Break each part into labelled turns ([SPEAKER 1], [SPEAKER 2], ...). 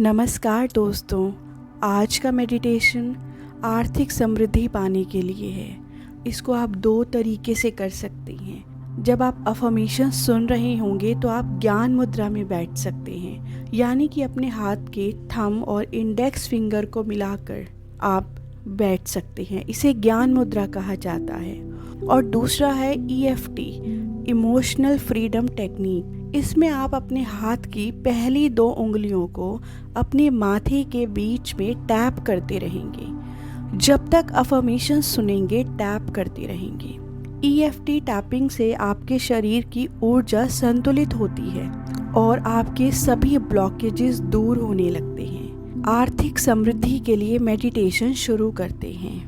[SPEAKER 1] नमस्कार दोस्तों। आज का मेडिटेशन आर्थिक समृद्धि पाने के लिए है। इसको आप दो तरीके से कर सकते हैं। जब आप अफर्मेशन सुन रहे होंगे तो आप ज्ञान मुद्रा में बैठ सकते हैं, यानी कि अपने हाथ के थंब और इंडेक्स फिंगर को मिलाकर आप बैठ सकते हैं। इसे ज्ञान मुद्रा कहा जाता है। और दूसरा है EFT, इमोशनल फ्रीडम टेक्निक। इसमें आप अपने हाथ की पहली 2 उंगलियों को अपने माथे के बीच में टैप करते रहेंगे। जब तक अफर्मेशन सुनेंगे टैप करते रहेंगे। EFT टैपिंग से आपके शरीर की ऊर्जा संतुलित होती है और आपके सभी ब्लॉकेजेस दूर होने लगते हैं। आर्थिक समृद्धि के लिए मेडिटेशन शुरू करते हैं।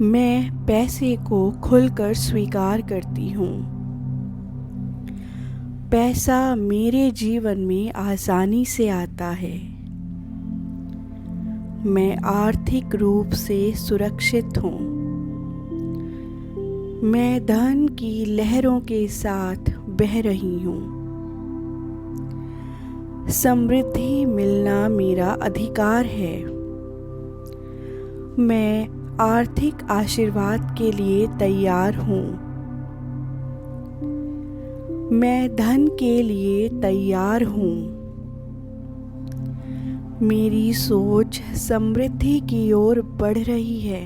[SPEAKER 1] मैं पैसे को खुलकर स्वीकार करती हूँ। पैसा मेरे जीवन में आसानी से आता है। मैं आर्थिक रूप से सुरक्षित हूँ। मैं धन की लहरों के साथ बह रही हूँ। समृद्धि मिलना मेरा अधिकार है। मैं आर्थिक आशीर्वाद के लिए तैयार हूँ। मैं धन के लिए तैयार हूँ। मेरी सोच समृद्धि की ओर बढ़ रही है।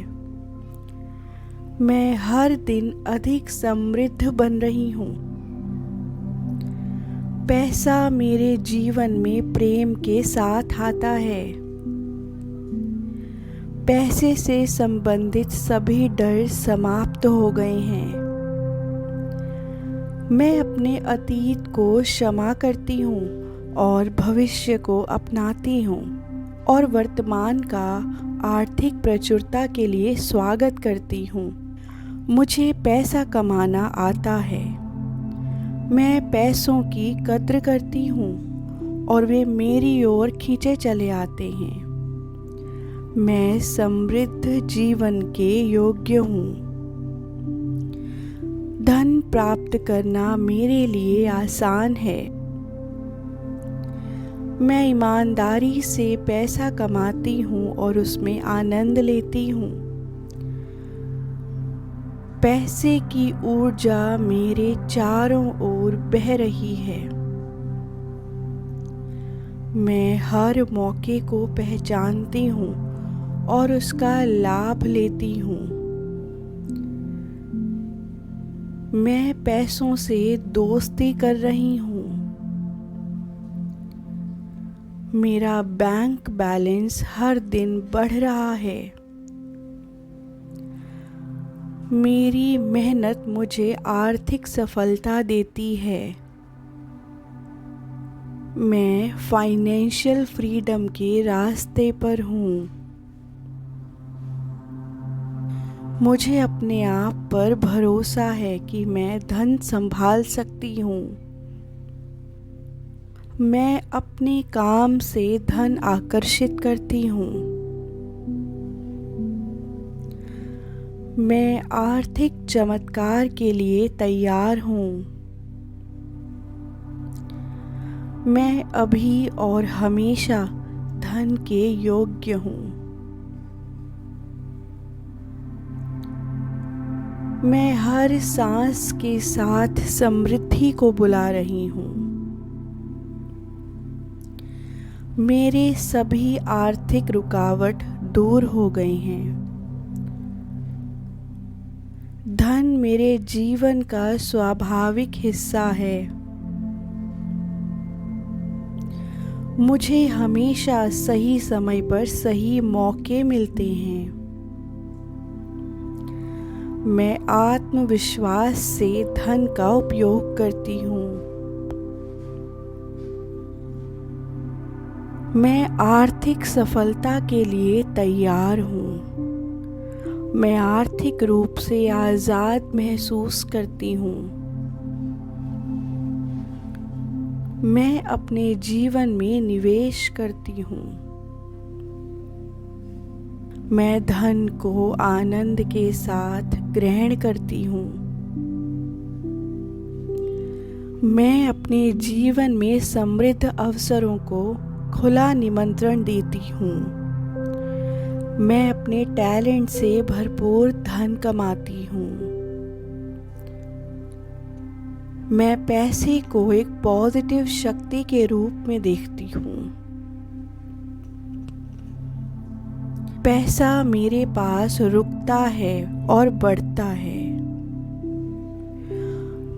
[SPEAKER 1] मैं हर दिन अधिक समृद्ध बन रही हूँ। पैसा मेरे जीवन में प्रेम के साथ आता है। पैसे से संबंधित सभी डर समाप्त हो गए हैं। मैं अपने अतीत को क्षमा करती हूँ और भविष्य को अपनाती हूँ और वर्तमान का आर्थिक प्रचुरता के लिए स्वागत करती हूँ। मुझे पैसा कमाना आता है। मैं पैसों की कद्र करती हूँ और वे मेरी ओर खींचे चले आते हैं। मैं समृद्ध जीवन के योग्य हूँ। धन प्राप्त करना मेरे लिए आसान है। मैं ईमानदारी से पैसा कमाती हूँ और उसमें आनंद लेती हूँ। पैसे की ऊर्जा मेरे चारों ओर बह रही है। मैं हर मौके को पहचानती हूँ और उसका लाभ लेती हूँ। मैं पैसों से दोस्ती कर रही हूँ। मेरा बैंक बैलेंस हर दिन बढ़ रहा है। मेरी मेहनत मुझे आर्थिक सफलता देती है। मैं फाइनेंशियल फ्रीडम के रास्ते पर हूँ। मुझे अपने आप पर भरोसा है कि मैं धन संभाल सकती हूँ। मैं अपने काम से धन आकर्षित करती हूँ। मैं आर्थिक चमत्कार के लिए तैयार हूँ। मैं अभी और हमेशा धन के योग्य हूँ। मैं हर सांस के साथ समृद्धि को बुला रही हूँ। मेरे सभी आर्थिक रुकावट दूर हो गए हैं। धन मेरे जीवन का स्वाभाविक हिस्सा है। मुझे हमेशा सही समय पर सही मौके मिलते हैं। मैं आत्मविश्वास से धन का उपयोग करती हूँ। मैं आर्थिक सफलता के लिए तैयार हूँ। मैं आर्थिक रूप से आज़ाद महसूस करती हूँ। मैं अपने जीवन में निवेश करती हूँ। मैं धन को आनंद के साथ ग्रहण करती हूँ। मैं अपने जीवन में समृद्ध अवसरों को खुला निमंत्रण देती हूँ। मैं अपने टैलेंट से भरपूर धन कमाती हूँ। मैं पैसे को एक पॉजिटिव शक्ति के रूप में देखती हूँ। पैसा मेरे पास रुकता है और बढ़ता है।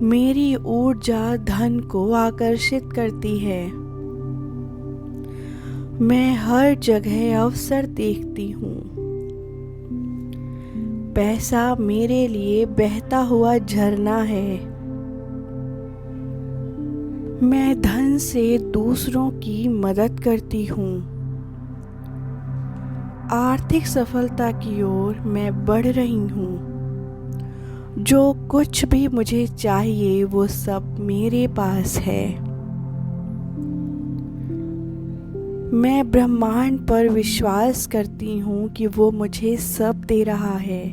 [SPEAKER 1] मेरी ऊर्जा धन को आकर्षित करती है। मैं हर जगह अवसर देखती हूँ। पैसा मेरे लिए बहता हुआ झरना है। मैं धन से दूसरों की मदद करती हूँ। आर्थिक सफलता की ओर मैं बढ़ रही हूँ। जो कुछ भी मुझे चाहिए वो सब मेरे पास है। मैं ब्रह्मांड पर विश्वास करती हूँ कि वो मुझे सब दे रहा है।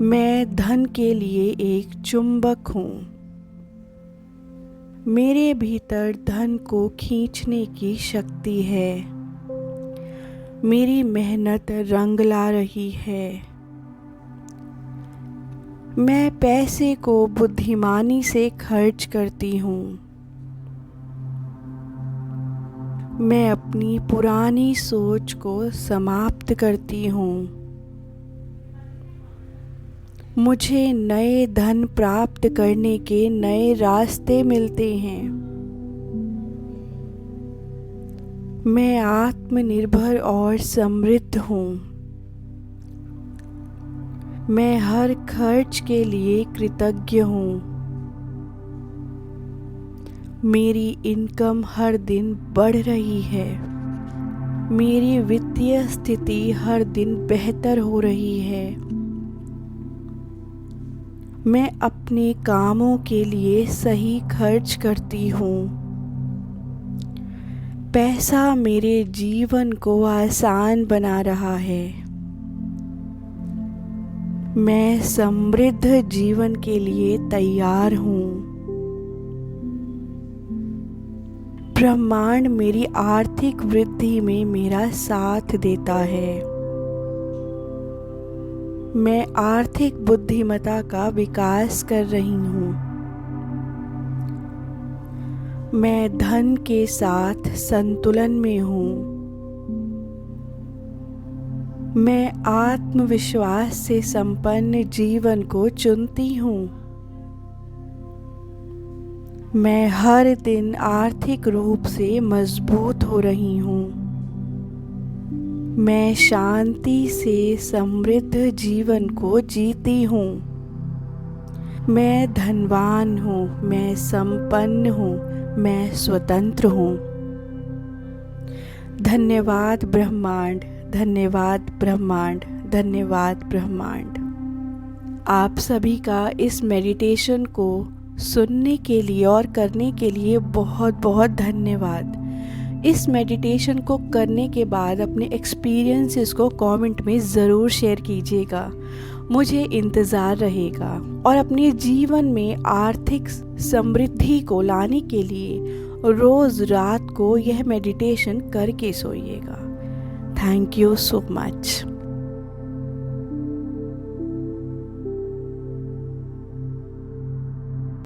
[SPEAKER 1] मैं धन के लिए एक चुंबक हूँ। मेरे भीतर धन को खींचने की शक्ति है। मेरी मेहनत रंग ला रही है। मैं पैसे को बुद्धिमानी से खर्च करती हूँ। मैं अपनी पुरानी सोच को समाप्त करती हूँ। मुझे नए धन प्राप्त करने के नए रास्ते मिलते हैं। मैं आत्मनिर्भर और समृद्ध हूँ। मैं हर खर्च के लिए कृतज्ञ हूँ। मेरी इनकम हर दिन बढ़ रही है। मेरी वित्तीय स्थिति हर दिन बेहतर हो रही है। मैं अपने कामों के लिए सही खर्च करती हूँ। पैसा मेरे जीवन को आसान बना रहा है। मैं समृद्ध जीवन के लिए तैयार हूँ। ब्रह्मांड मेरी आर्थिक वृद्धि में मेरा साथ देता है। मैं आर्थिक बुद्धिमत्ता का विकास कर रही हूँ। मैं धन के साथ संतुलन में हूँ। मैं आत्मविश्वास से संपन्न जीवन को चुनती हूँ। मैं हर दिन आर्थिक रूप से मजबूत हो रही हूँ। मैं शांति से समृद्ध जीवन को जीती हूँ। मैं धनवान हूँ। मैं संपन्न हूँ। मैं स्वतंत्र हूँ। धन्यवाद ब्रह्मांड। धन्यवाद ब्रह्मांड। धन्यवाद ब्रह्मांड। आप सभी का इस मेडिटेशन को सुनने के लिए और करने के लिए बहुत बहुत धन्यवाद। इस मेडिटेशन को करने के बाद अपने एक्सपीरियंसेस को कमेंट में ज़रूर शेयर कीजिएगा। मुझे इंतज़ार रहेगा। और अपने जीवन में आर्थिक समृद्धि को लाने के लिए रोज़ रात को यह मेडिटेशन करके सोइएगा। Thank you so much.